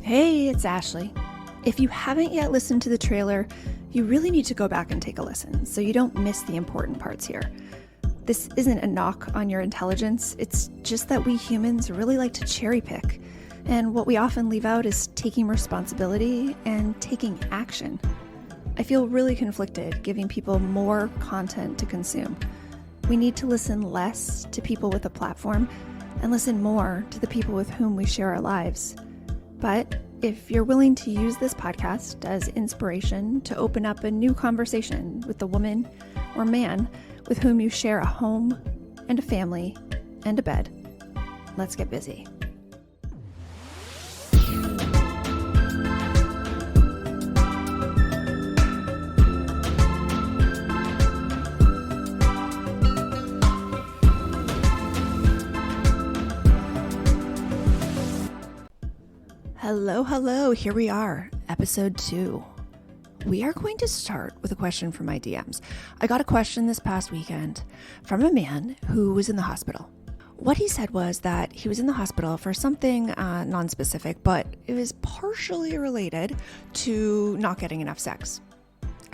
Hey, it's Ashley. If you haven't yet listened to the trailer, you really need to go back and take a listen so you don't miss the important parts here. This isn't a knock on your intelligence, it's just that we humans really like to cherry pick, and what we often leave out is taking responsibility and taking action. I feel really conflicted giving people more content to consume. We need to listen less to people with a platform and listen more to the people with whom we share our lives. But if you're willing to use this podcast as inspiration to open up a new conversation with the woman or man with whom you share a home and a family and a bed, let's get busy. Hello, here we are, episode 2. We are going to start with a question from my DMs. I got a question this past weekend from a man who was in the hospital. What he said was that he was in the hospital for something non-specific, but it was partially related to not getting enough sex.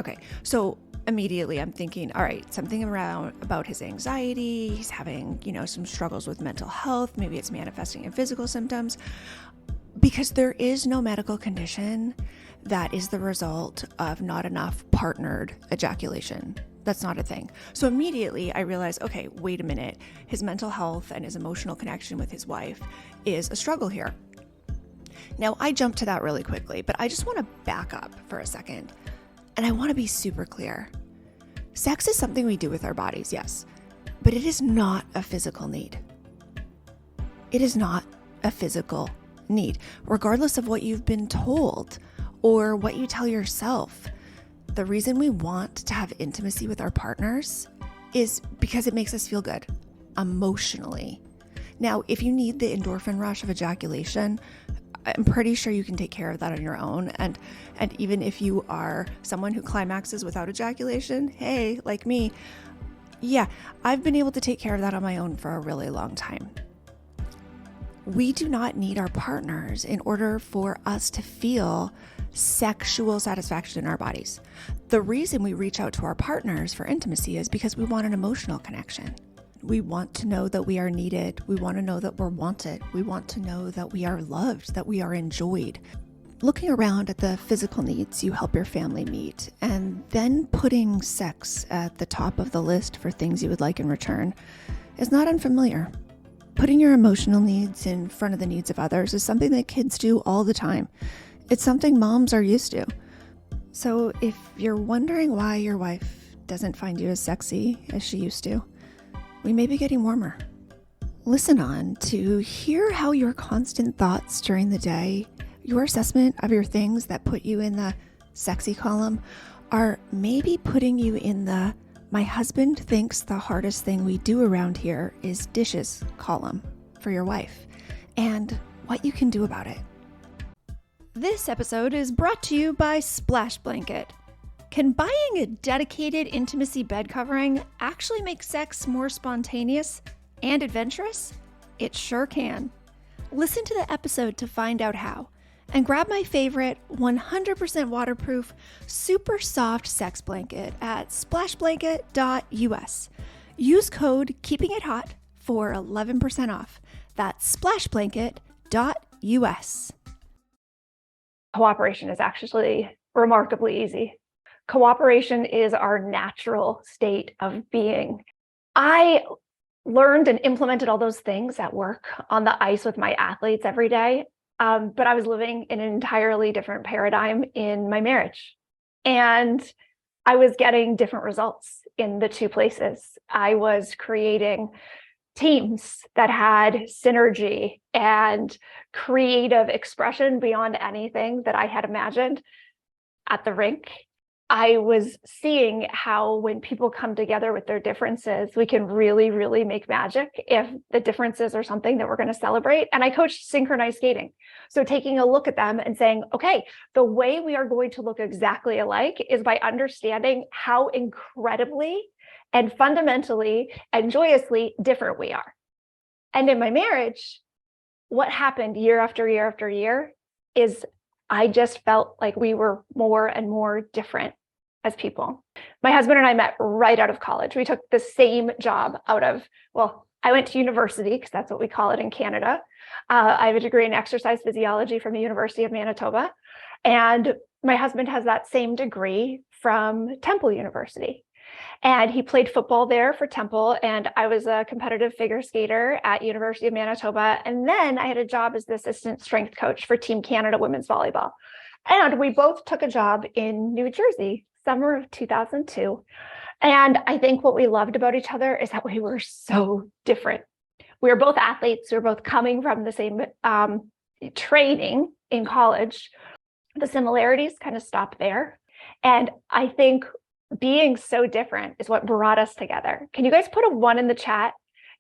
Okay, so immediately I'm thinking, all right, something around about his anxiety, he's having, some struggles with mental health, maybe it's manifesting in physical symptoms. Because there is no medical condition that is the result of not enough partnered ejaculation. That's not a thing. So immediately I realized, okay, wait a minute. His mental health and his emotional connection with his wife is a struggle here. Now, I jumped to that really quickly, but I just want to back up for a second. And I want to be super clear. Sex is something we do with our bodies, yes, but it is not a physical need. It is not a physical need, regardless of what you've been told or what you tell yourself. The reason we want to have intimacy with our partners is because it makes us feel good emotionally. Now, if you need the endorphin rush of ejaculation, I'm pretty sure you can take care of that on your own. And even if you are someone who climaxes without ejaculation, hey, like me, yeah, I've been able to take care of that on my own for a really long time. We do not need our partners in order for us to feel sexual satisfaction in our bodies. The reason we reach out to our partners for intimacy is because we want an emotional connection. We want to know that we are needed. We want to know that we're wanted. We want to know that we are loved, that we are enjoyed. Looking around at the physical needs you help your family meet, and then putting sex at the top of the list for things you would like in return is not unfamiliar. Putting your emotional needs in front of the needs of others is something that kids do all the time. It's something moms are used to. So if you're wondering why your wife doesn't find you as sexy as she used to, we may be getting warmer. Listen on to hear how your constant thoughts during the day, your assessment of your things that put you in the sexy column, are maybe putting you in the "my husband thinks the hardest thing we do around here is dishes" column for your wife, and what you can do about it. This episode is brought to you by SPLASHBLANKET. Can buying a dedicated intimacy bed covering actually make sex more spontaneous and adventurous? It sure can. Listen to the episode to find out how. And grab my favorite 100% waterproof, super soft sex blanket at SPLASHBLANKET.us. Use code KEEPINGITHOT for 11% off. That's SPLASHBLANKET.us. Cooperation is actually remarkably easy. Cooperation is our natural state of being. I learned and implemented all those things at work on the ice with my athletes every day. But I was living in an entirely different paradigm in my marriage. And I was getting different results in the two places. I was creating teams that had synergy and creative expression beyond anything that I had imagined at the rink. I was seeing how when people come together with their differences, we can really, really make magic if the differences are something that we're going to celebrate. And I coached synchronized skating. So taking a look at them and saying, okay, the way we are going to look exactly alike is by understanding how incredibly and fundamentally and joyously different we are. And in my marriage, what happened year after year after year is I just felt like we were more and more different as people. My husband and I met right out of college. We took the same job out of, well, I went to university because that's what we call it in Canada. I have a degree in exercise physiology from the University of Manitoba. And my husband has that same degree from Temple University. And he played football there for Temple. And I was a competitive figure skater at University of Manitoba. And then I had a job as the assistant strength coach for Team Canada women's volleyball. And we both took a job in New Jersey, summer of 2002. And I think what we loved about each other is that we were so different. We were both athletes. We were both coming from the same training in college. The similarities kind of stop there. And I think being so different is what brought us together. Can you guys put a 1 in the chat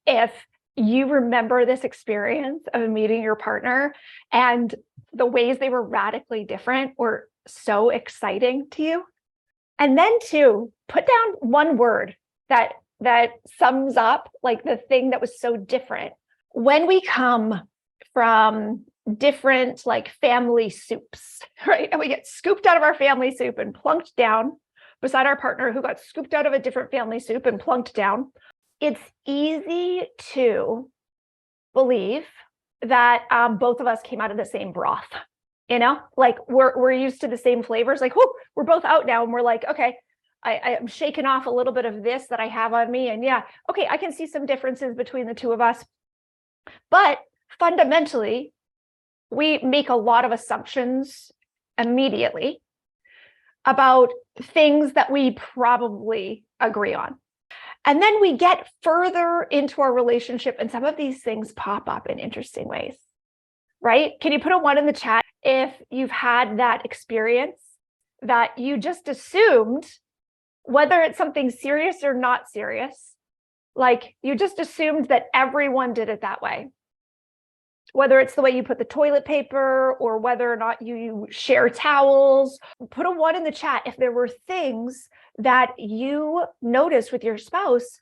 if you remember this experience of meeting your partner and the ways they were radically different were so exciting to you? And then 2, put down one word that sums up like the thing that was so different. When we come from different like family soups, right? And we get scooped out of our family soup and plunked down beside our partner who got scooped out of a different family soup and plunked down. It's easy to believe that both of us came out of the same broth. You know, like we're used to the same flavors. Like, whoo, we're both out now, and we're like, okay, I'm shaking off a little bit of this that I have on me, and yeah, okay, I can see some differences between the two of us. But fundamentally, we make a lot of assumptions immediately about things that we probably agree on. And then we get further into our relationship, and some of these things pop up in interesting ways, right? Can you put a 1 in the chat if you've had that experience that you just assumed, whether it's something serious or not serious, like you just assumed that everyone did it that way? Whether it's the way you put the toilet paper or whether or not you share towels. Put a 1 in the chat if there were things that you noticed with your spouse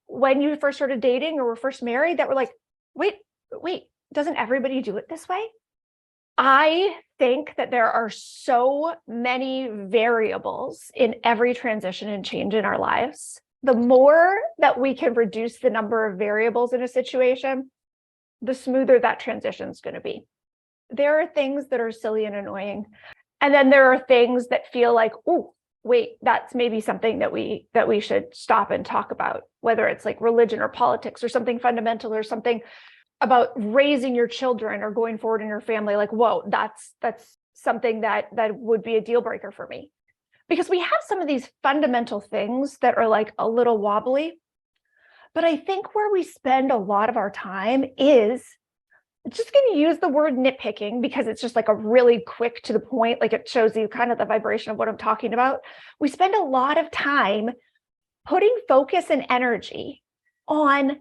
when you first started dating or were first married that were like, wait, doesn't everybody do it this way? I think that there are so many variables in every transition and change in our lives. The more that we can reduce the number of variables in a situation, the smoother that transition is going to be. There are things that are silly and annoying. And then there are things that feel like, oh, wait, that's maybe something that we should stop and talk about, whether it's like religion or politics or something fundamental or something about raising your children or going forward in your family. Like, whoa, that's something that would be a deal breaker for me. Because we have some of these fundamental things that are like a little wobbly. But I think where we spend a lot of our time is just going to use the word nitpicking because it's just like a really quick to the point, like it shows you kind of the vibration of what I'm talking about. We spend a lot of time putting focus and energy on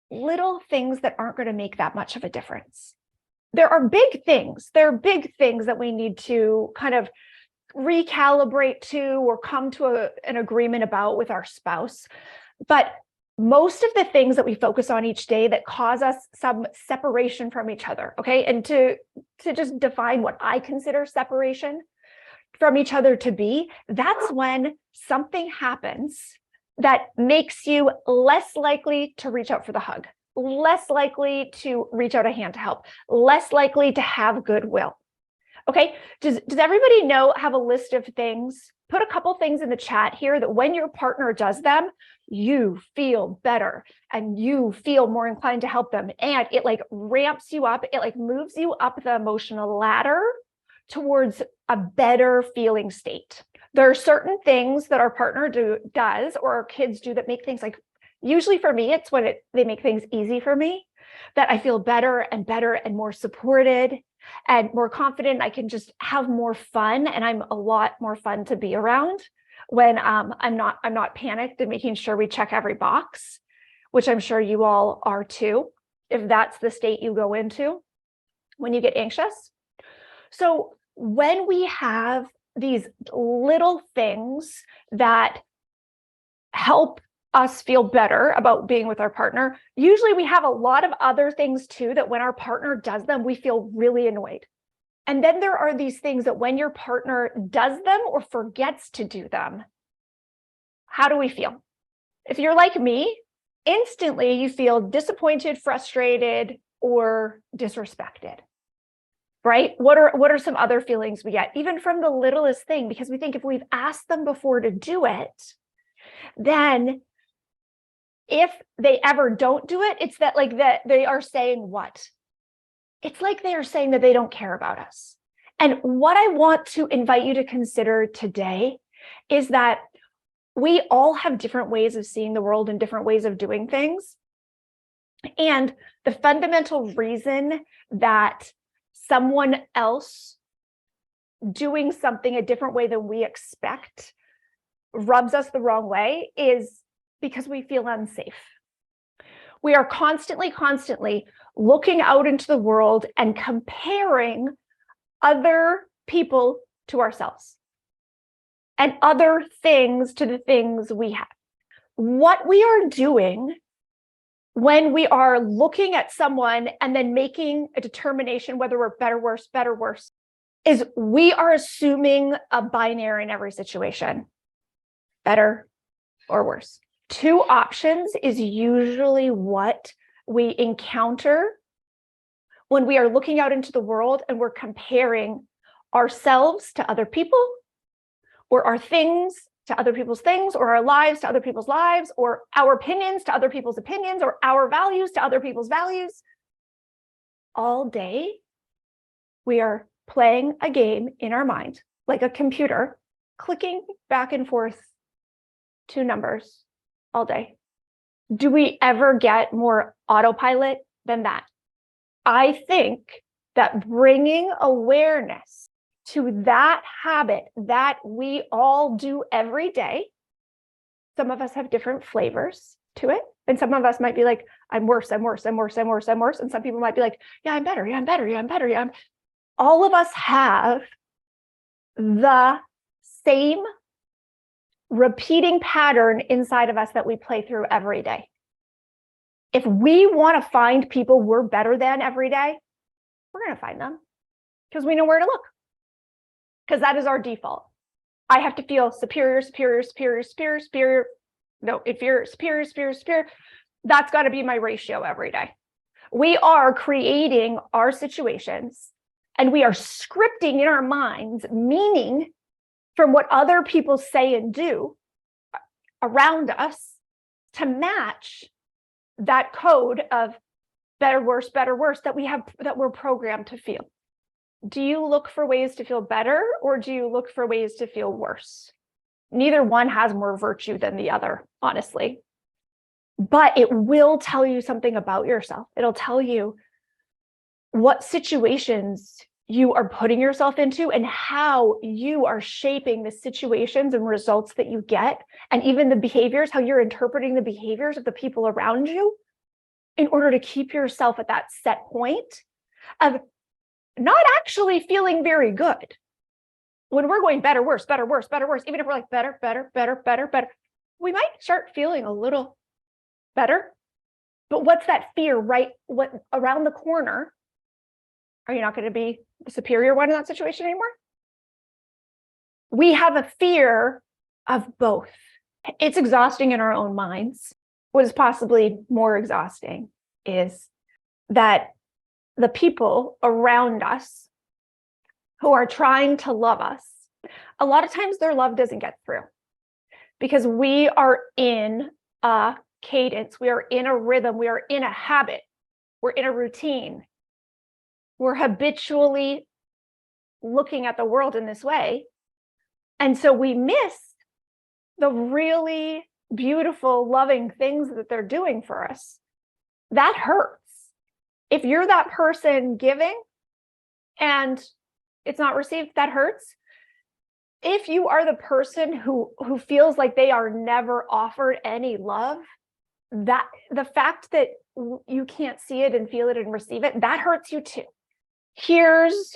little things that aren't going to make that much of a difference. There are big things. There are big things that we need to kind of recalibrate to or come to an agreement about with our spouse. But most of the things that we focus on each day that cause us some separation from each other, okay? And to just define what I consider separation from each other to be, that's when something happens that makes you less likely to reach out for the hug, less likely to reach out a hand to help, less likely to have goodwill. Okay, does everybody have a list of things? Put a couple things in the chat here that when your partner does them, you feel better and you feel more inclined to help them. And it like ramps you up. It like moves you up the emotional ladder towards a better feeling state. There are certain things that our partner does or our kids do that make things like, usually for me, it's when they make things easy for me, that I feel better and more supported and more confident. I can just have more fun, and I'm a lot more fun to be around when I'm not panicked and making sure we check every box, which I'm sure you all are too, if that's the state you go into when you get anxious. So when we have these little things that help us feel better about being with our partner, usually we have a lot of other things too that when our partner does them, we feel really annoyed. And then there are these things that when your partner does them or forgets to do them, how do we feel? If you're like me, instantly you feel disappointed, frustrated, or disrespected, right? What are some other feelings we get, even from the littlest thing? Because we think if we've asked them before to do it, then if they ever don't do it, it's that like that they are saying what? It's like they are saying that they don't care about us. And what I want to invite you to consider today is that we all have different ways of seeing the world and different ways of doing things. And the fundamental reason that someone else doing something a different way than we expect rubs us the wrong way is because we feel unsafe. We are constantly looking out into the world and comparing other people to ourselves and other things to the things we have. What we are doing when we are looking at someone and then making a determination whether we're better, worse, is we are assuming a binary in every situation, better or worse. Two options is usually what we encounter when we are looking out into the world and we're comparing ourselves to other people, or our things to other people's things, or our lives to other people's lives, or our opinions to other people's opinions, or our values to other people's values. All day, we are playing a game in our mind, like a computer, clicking back and forth two numbers all day. Do we ever get more autopilot than that? I think that bringing awareness to that habit that we all do every day, some of us have different flavors to it. And some of us might be like, I'm worse. And some people might be like, yeah, I'm better. All of us have the same repeating pattern inside of us that we play through every day. If we want to find people we're better than every day, we're going to find them because we know where to look. Because that is our default. I have to feel superior. No, inferior, superior. That's got to be my ratio every day. We are creating our situations and we are scripting in our minds meaning from what other people say and do around us to match that code of better, worse that we have, that we're programmed to feel. Do you look for ways to feel better or do you look for ways to feel worse? Neither one has more virtue than the other, honestly. But it will tell you something about yourself. It'll tell you what situations you are putting yourself into and how you are shaping the situations and results that you get, and even the behaviors, how you're interpreting the behaviors of the people around you in order to keep yourself at that set point of not actually feeling very good. When we're going better, worse, even if we're like better, we might start feeling a little better. But what's that fear what around the corner? Are you not going to be the superior one in that situation anymore? We have a fear of both. It's exhausting in our own minds. What is possibly more exhausting is that the people around us who are trying to love us, a lot of times their love doesn't get through because we are in a cadence, we are in a rhythm, we are in a habit, we're in a routine. We're habitually looking at the world in this way. And so we miss the really beautiful, loving things that they're doing for us. That hurts. If you're that person giving and it's not received, that hurts. If you are the person who feels like they are never offered any love, that the fact that you can't see it and feel it and receive it, that hurts you too. Here's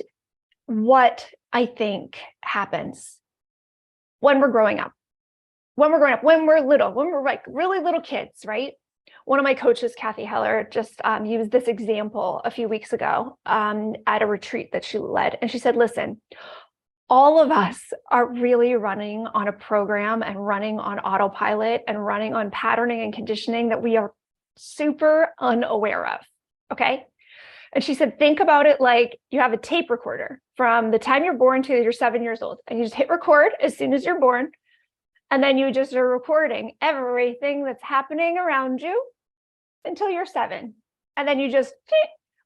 what I think happens when we're growing up. When we're little, when we're like really little kids, right? One of my coaches, Kathy Heller, just used this example a few weeks ago at a retreat that she led. And she said, listen, all of us are really running on a program and running on autopilot and running on patterning and conditioning that we are super unaware of. Okay. And she said, think about it like you have a tape recorder from the time you're born to you're 7 years old, and you just hit record as soon as you're born. And then you just are recording everything that's happening around you until you're 7. And then you just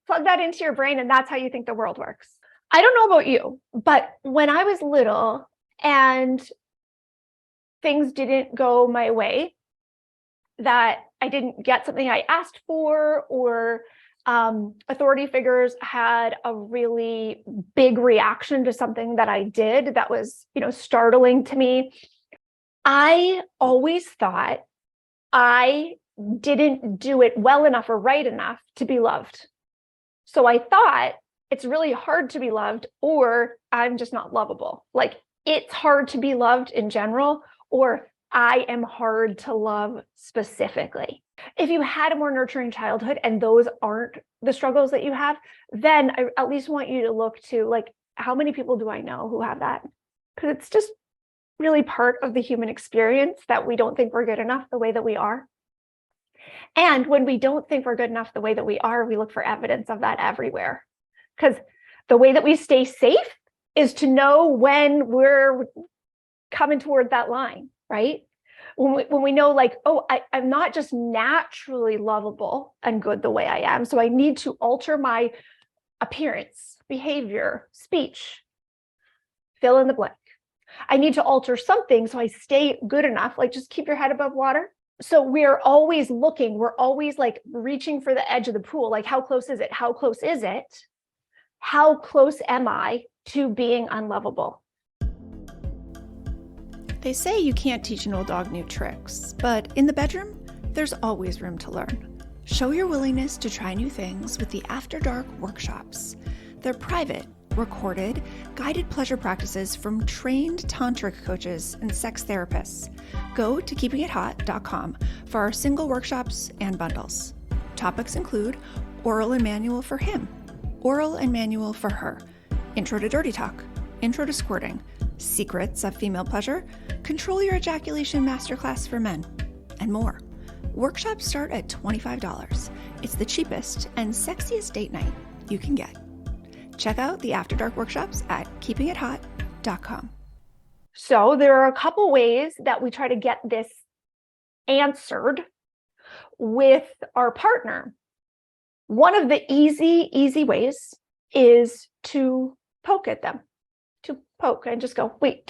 plug that into your brain, and that's how you think the world works. I don't know about you, but when I was little and things didn't go my way, that I didn't get something I asked for, or authority figures had a really big reaction to something that I did that was, startling to me, I always thought I didn't do it well enough or right enough to be loved. So I thought it's really hard to be loved, or I'm just not lovable. Like, it's hard to be loved in general, or I am hard to love specifically. If you had a more nurturing childhood and those aren't the struggles that you have, then I at least want you to look to, like, how many people do I know who have that? Because it's just really part of the human experience that we don't think we're good enough the way that we are. And when we don't think we're good enough the way that we are, we look for evidence of that everywhere. Because the way that we stay safe is to know when we're coming toward that line, right? When we know, like, oh, I'm not just naturally lovable and good the way I am, so I need to alter my appearance, behavior, speech, fill in the blank. I need to alter something so I stay good enough, like just keep your head above water. So we're always looking, we're always like reaching for the edge of the pool. Like, how close is it? How close is it? How close am I to being unlovable? They say you can't teach an old dog new tricks, but in the bedroom, there's always room to learn. Show your willingness to try new things with the After Dark workshops. They're private, recorded, guided pleasure practices from trained tantric coaches and sex therapists. Go to keepingithot.com for our single workshops and bundles. Topics include oral and manual for him, oral and manual for her, intro to dirty talk, intro to squirting, secrets of female pleasure, control your ejaculation masterclass for men, and more. Workshops start at $25. It's the cheapest and sexiest date night you can get. Check out the After Dark workshops at keepingithot.com. So there are a couple ways that we try to get this answered with our partner. One of the easy ways is to poke at them, to poke and just go, wait,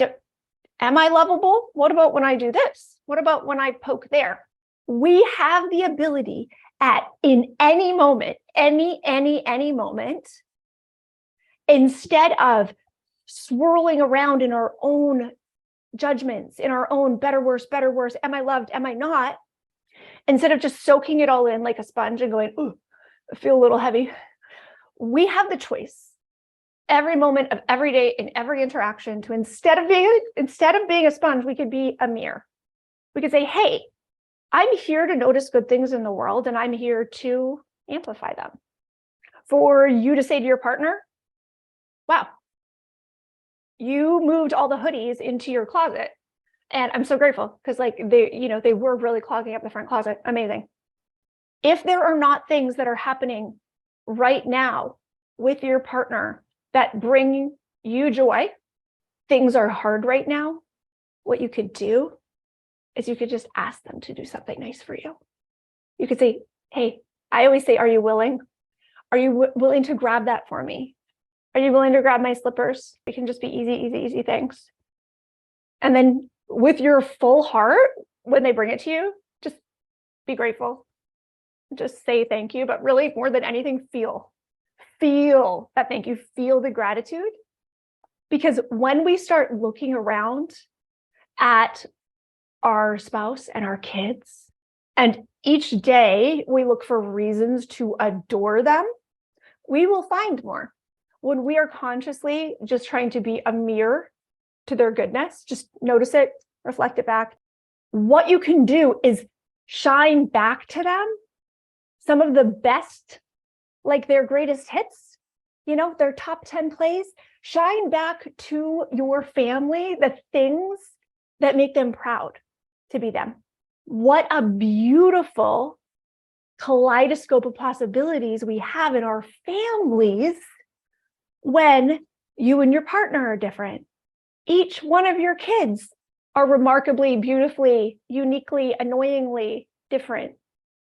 am I lovable? What about when I do this? What about when I poke there? We have the ability in any moment, any moment, instead of swirling around in our own judgments, in our own better, worse, am I loved, am I not? Instead of just soaking it all in like a sponge and going, ooh, I feel a little heavy. We have the choice every moment of every day in every interaction to, instead of being a sponge, we could be a mirror. We could say, hey, I'm here to notice good things in the world, and I'm here to amplify them. For you to say to your partner, wow, you moved all the hoodies into your closet, and I'm so grateful, because they were really clogging up the front closet. Amazing. If there are not things that are happening right now with your partner that bring you joy, things are hard right now, what you could do is you could just ask them to do something nice for you. You could say, hey, I always say, are you willing? Are you willing to grab that for me? Are you willing to grab my slippers? It can just be easy things. And then with your full heart, when they bring it to you, just be grateful. Just say thank you, but really more than anything, feel that thank you, feel the gratitude. Because when we start looking around at our spouse and our kids, and each day we look for reasons to adore them, we will find more. When we are consciously just trying to be a mirror to their goodness, just notice it, reflect it back. What you can do is shine back to them some of the best, like their greatest hits, their top 10 plays, shine back to your family the things that make them proud to be them. What a beautiful kaleidoscope of possibilities we have in our families when you and your partner are different. Each one of your kids are remarkably, beautifully, uniquely, annoyingly different.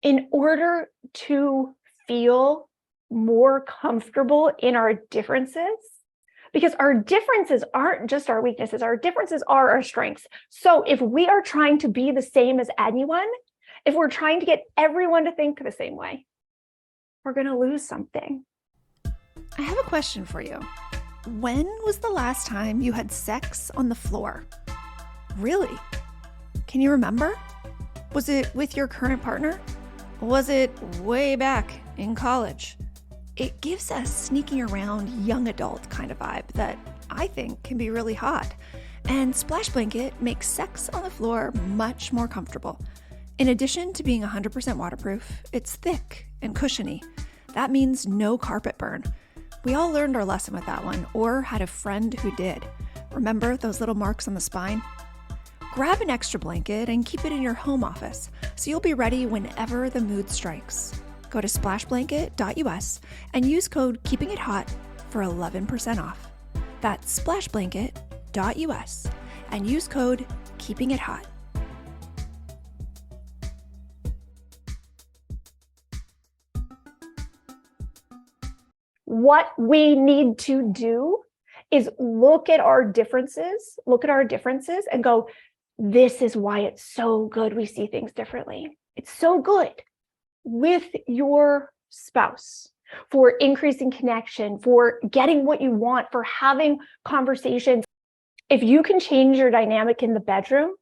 In order to feel more comfortable in our differences, because our differences aren't just our weaknesses, our differences are our strengths. So if we are trying to be the same as anyone, if we're trying to get everyone to think the same way, we're going to lose something. I have a question for you. When was the last time you had sex on the floor? Really? Can you remember? Was it with your current partner? Was it way back in college? It gives us sneaking around young adult kind of vibe that I think can be really hot. And Splash Blanket makes sex on the floor much more comfortable. In addition to being 100% waterproof, it's thick and cushiony. That means no carpet burn. We all learned our lesson with that one, or had a friend who did. Remember those little marks on the spine? Grab an extra blanket and keep it in your home office so you'll be ready whenever the mood strikes. Go to splashblanket.us and use code KEEPINGITHOT for 11% off. That's splashblanket.us and use code KEEPINGITHOT. What we need to do is look at our differences and go, this is why it's so good we see things differently. It's so good with your spouse for increasing connection, for getting what you want, for having conversations. If you can change your dynamic in the bedroom,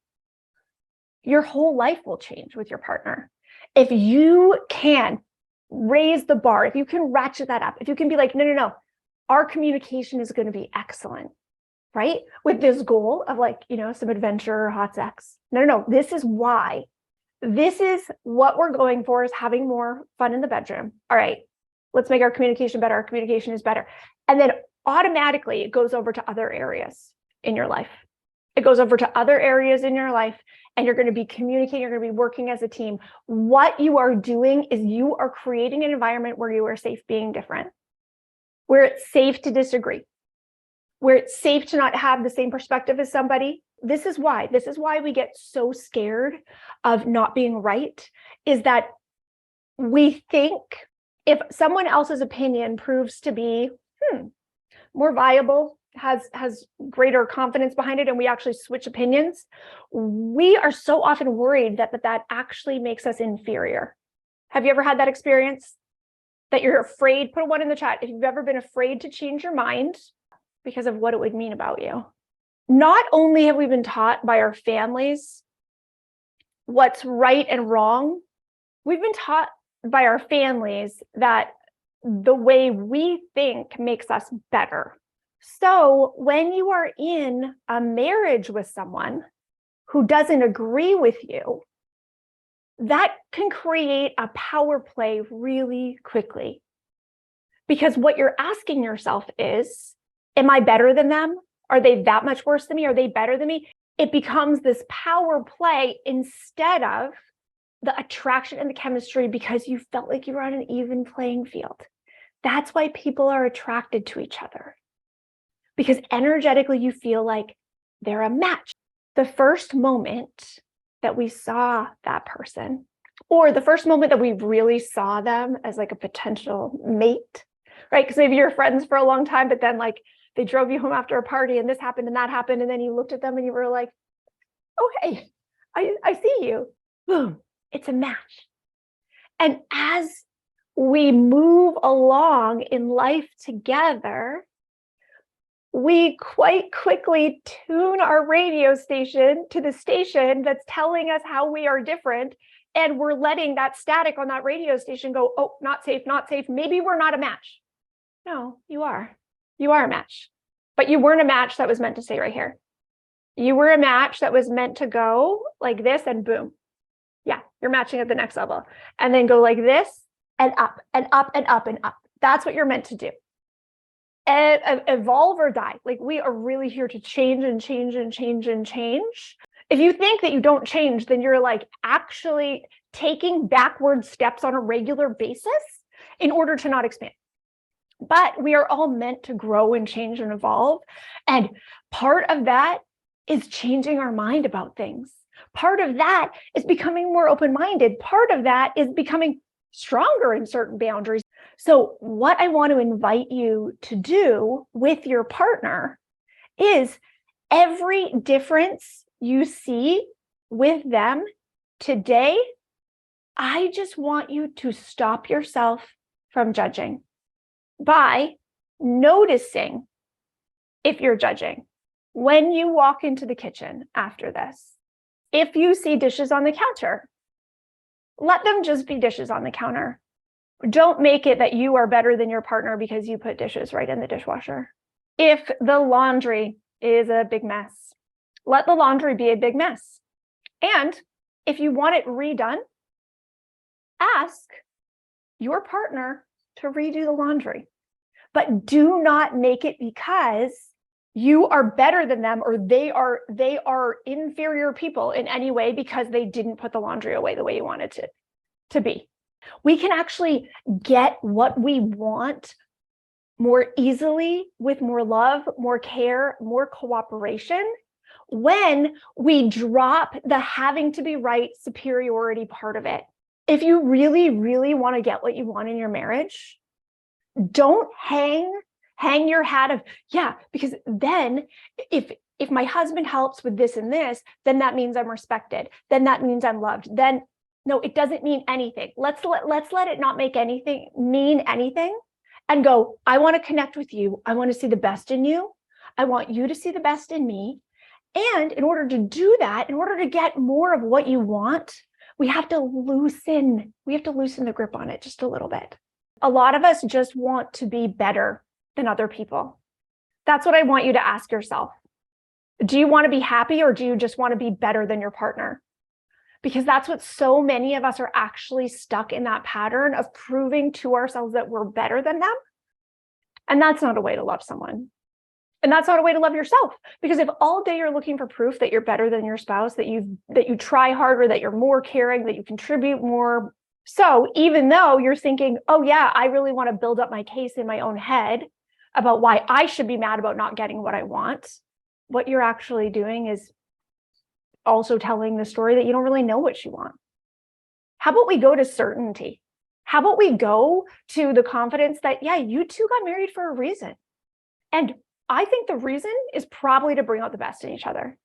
your whole life will change with your partner. If you can raise the bar, if you can ratchet that up, if you can be like, no, our communication is going to be excellent, right? With this goal of some adventure or hot sex. No, this is why. This is what we're going for, is having more fun in the bedroom. All right, let's make our communication better. Our communication is better. And then automatically it goes over to other areas in your life. It goes over to other areas in your life, and you're going to be communicating, you're going to be working as a team. What you are doing is you are creating an environment where you are safe being different, where it's safe to disagree, where it's safe to not have the same perspective as somebody. This is why we get so scared of not being right, is that we think if someone else's opinion proves to be more viable, has greater confidence behind it, and we actually switch opinions, we are so often worried that actually makes us inferior. Have you ever had that experience? That you're afraid? Put a 1 in the chat if you've ever been afraid to change your mind because of what it would mean about you. Not only have we been taught by our families what's right and wrong, we've been taught by our families that the way we think makes us better. So when you are in a marriage with someone who doesn't agree with you, that can create a power play really quickly. Because what you're asking yourself is, am I better than them? Are they that much worse than me? Are they better than me? It becomes this power play instead of the attraction and the chemistry, because you felt like you were on an even playing field. That's why people are attracted to each other, because energetically you feel like they're a match. The first moment that we saw that person, or the first moment that we really saw them as like a potential mate, right? Because maybe you're friends for a long time, but then they drove you home after a party and this happened and that happened. And then you looked at them and you were like, oh, hey, I see you. Boom, it's a match. And as we move along in life together, we quite quickly tune our radio station to the station that's telling us how we are different. And we're letting that static on that radio station go, oh, not safe, not safe. Maybe we're not a match. No, you are. You are a match. But you weren't a match that was meant to stay right here. You were a match that was meant to go like this and boom. Yeah, you're matching at the next level. And then go like this and up and up and up and up. That's what you're meant to do. And evolve or die. Like, we are really here to change and change and change and change. If you think that you don't change, then you're like actually taking backward steps on a regular basis in order to not expand. But we are all meant to grow and change and evolve. And part of that is changing our mind about things. Part of that is becoming more open-minded. Part of that is becoming stronger in certain boundaries. So what I want to invite you to do with your partner is every difference you see with them today, I just want you to stop yourself from judging by noticing if you're judging. When you walk into the kitchen after this, if you see dishes on the counter, let them just be dishes on the counter. Don't make it that you are better than your partner because you put dishes right in the dishwasher. If the laundry is a big mess, let the laundry be a big mess. And if you want it redone, ask your partner to redo the laundry. But do not make it because you are better than them or they are inferior people in any way because they didn't put the laundry away the way you wanted it to be. We can actually get what we want more easily with more love, more care, more cooperation when we drop the having to be right superiority part of it. If you really, really want to get what you want in your marriage, don't hang your hat of, yeah, because then if my husband helps with this and this, then that means I'm respected. Then that means I'm loved. Then no, it doesn't mean anything. Let's let it not make anything mean anything and go, I want to connect with you. I want to see the best in you. I want you to see the best in me. And in order to do that, in order to get more of what you want, we have to loosen the grip on it just a little bit. A lot of us just want to be better than other people. That's what I want you to ask yourself. Do you want to be happy or do you just want to be better than your partner? Because that's what so many of us are actually stuck in, that pattern of proving to ourselves that we're better than them. And that's not a way to love someone. And that's not a way to love yourself. Because if all day you're looking for proof that you're better than your spouse, that you try harder, that you're more caring, that you contribute more. So even though you're thinking, oh yeah, I really want to build up my case in my own head about why I should be mad about not getting what I want, what you're actually doing is also telling the story that you don't really know what you want. How about we go to certainty? How about we go to the confidence that, yeah, you two got married for a reason. And I think the reason is probably to bring out the best in each other.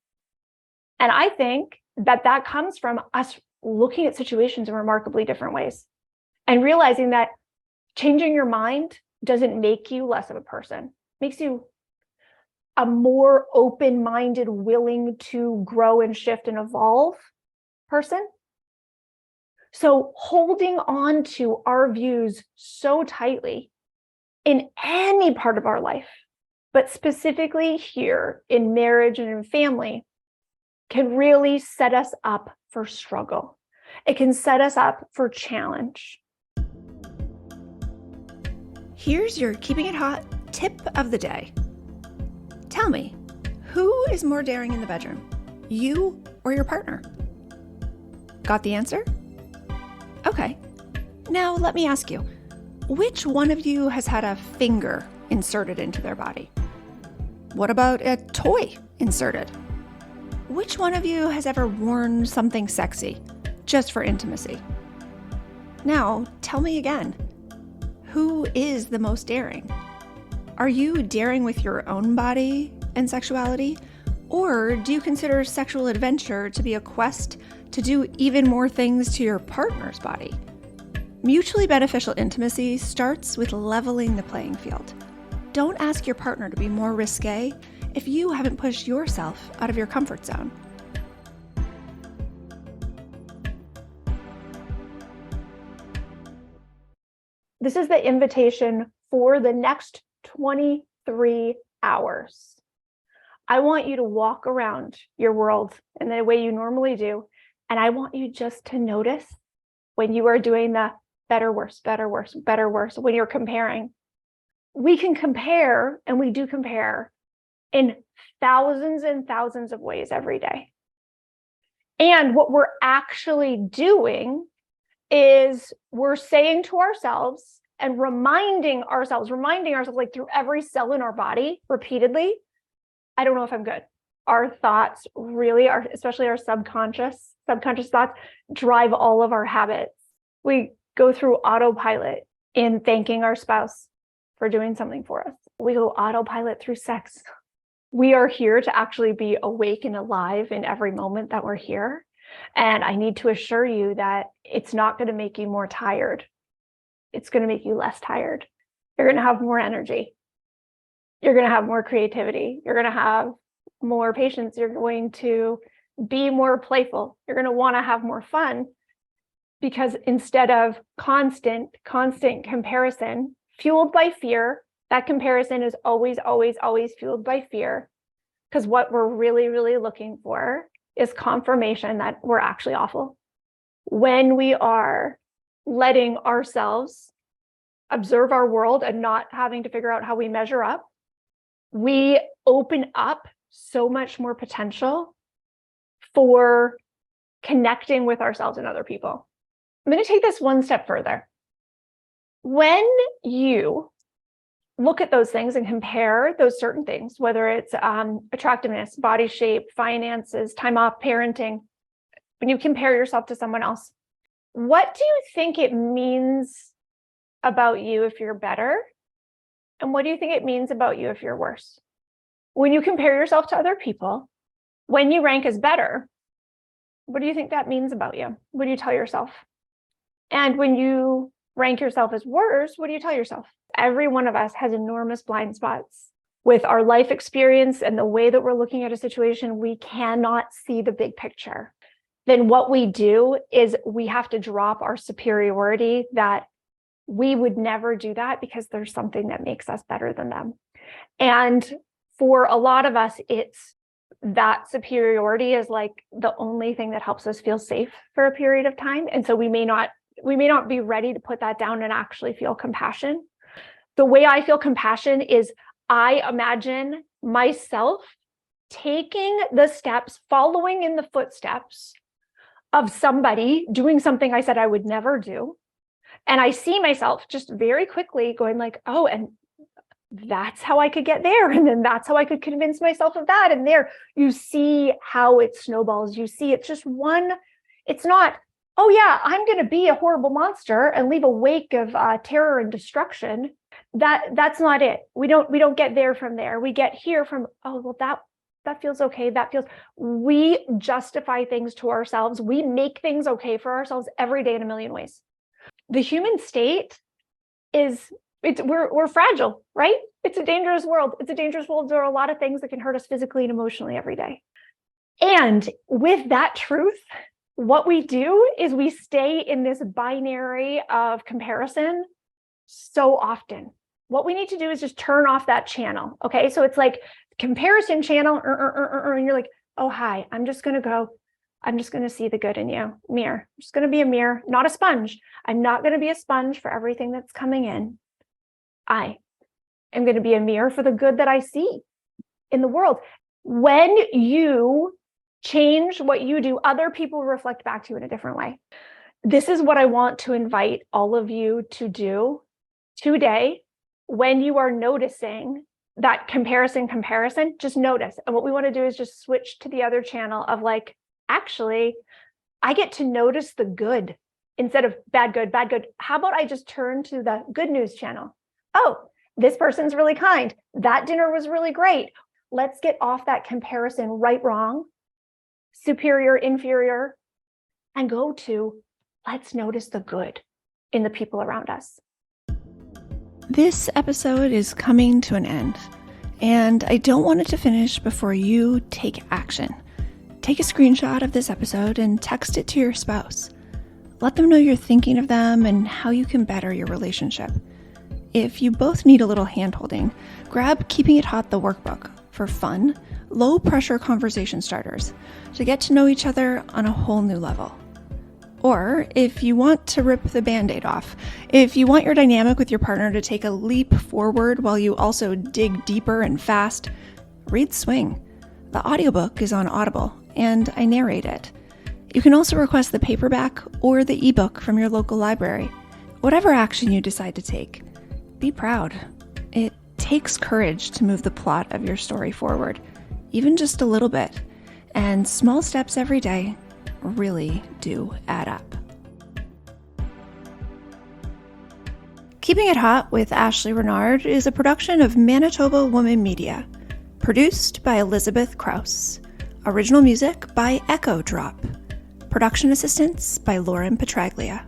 And I think that comes from us looking at situations in remarkably different ways and realizing that changing your mind doesn't make you less of a person. It makes you a more open-minded, willing to grow and shift and evolve person. So holding on to our views so tightly in any part of our life, but specifically here in marriage and in family, can really set us up for struggle. It can set us up for challenge. Here's your Keeping It Hot tip of the day. Tell me, who is more daring in the bedroom, you or your partner? Got the answer? Okay. Now let me ask you, which one of you has had a finger inserted into their body? What about a toy inserted? Which one of you has ever worn something sexy just for intimacy? Now, tell me again, who is the most daring? Are you daring with your own body and sexuality? Or do you consider sexual adventure to be a quest to do even more things to your partner's body? Mutually beneficial intimacy starts with leveling the playing field. Don't ask your partner to be more risque if you haven't pushed yourself out of your comfort zone. This is the invitation for the next 23 hours. I want you to walk around your world in the way you normally do. And I want you just to notice when you are doing the better, worse, better, worse, better, worse. When you're comparing, we can compare, and we do compare in thousands and thousands of ways every day. And what we're actually doing is we're saying to ourselves and reminding ourselves like through every cell in our body repeatedly, I don't know if I'm good. Our thoughts really are, especially our subconscious thoughts, drive all of our habits. We go through autopilot in thanking our spouse for doing something for us. We go autopilot through sex. We are here to actually be awake and alive in every moment that we're here. And I need to assure you that it's not going to make you more tired. It's going to make you less tired. You're going to have more energy. You're going to have more creativity. You're going to have more patience. You're going to be more playful. You're going to want to have more fun, because instead of constant comparison fueled by fear, that comparison is always fueled by fear. Because what we're really looking for is confirmation that we're actually awful. When we are letting ourselves observe our world and not having to figure out how we measure up, we open up so much more potential for connecting with ourselves and other people. I'm going to take this one step further. When you look at those things and compare those certain things, whether it's attractiveness, body shape, finances, time off, parenting, when you compare yourself to someone else, what do you think it means about you if you're better? And what do you think it means about you if you're worse? When you compare yourself to other people, when you rank as better, what do you think that means about you? What do you tell yourself? And when you rank yourself as worse, what do you tell yourself? Every one of us has enormous blind spots. With our life experience and the way that we're looking at a situation, we cannot see the big picture. Then what we do is we have to drop our superiority, that we would never do that because there's something that makes us better than them. And for a lot of us, it's that superiority is like the only thing that helps us feel safe for a period of time. And so we may not be ready to put that down and actually feel compassion. The way I feel compassion is I imagine myself taking the steps, following in the footsteps of somebody doing something I said I would never do. And I see myself just very quickly going like, oh, and that's how I could get there. And then that's how I could convince myself of that. And there you see how it snowballs. You see it's just one, it's not, oh yeah, I'm going to be a horrible monster and leave a wake of terror and destruction. That's not it. We don't get there from there. We get here from, oh, well, that feels okay. We justify things to ourselves. We make things okay for ourselves every day in a million ways. The human state we're fragile, right? It's a dangerous world. It's a dangerous world. There are a lot of things that can hurt us physically and emotionally every day. And with that truth, what we do is we stay in this binary of comparison so often. What we need to do is just turn off that channel. Okay. So it's like comparison channel, and you're like, oh, hi, I'm just going to see the good in you. Mirror. I'm just going to be a mirror, not a sponge. I'm not going to be a sponge for everything that's coming in. I am going to be a mirror for the good that I see in the world. When you change what you do, other people reflect back to you in a different way. This is what I want to invite all of you to do today. When you are noticing that comparison, just notice. And what we want to do is just switch to the other channel of like, actually, I get to notice the good instead of bad, good. How about I just turn to the good news channel? Oh, this person's really kind. That dinner was really great. Let's get off that comparison, right, wrong, superior, inferior, and go to let's notice the good in the people around us. This episode is coming to an end, and I don't want it to finish before you take action. Take a screenshot of this episode and text it to your spouse. Let them know you're thinking of them and how you can better your relationship. If you both need a little hand-holding, grab Keeping It Hot, the workbook, for fun, low-pressure conversation starters to get to know each other on a whole new level. Or if you want to rip the Band-Aid off, if you want your dynamic with your partner to take a leap forward while you also dig deeper and fast, read Swing. The audiobook is on Audible, and I narrate it. You can also request the paperback or the ebook from your local library. Whatever action you decide to take, be proud. It takes courage to move the plot of your story forward, even just a little bit, and small steps every day really do add up. Keeping It Hot with Ashley Renard is a production of Manitoba Woman Media, produced by Elizabeth Krause. Original music by Echo Drop. Production assistance by Lauren Petraglia.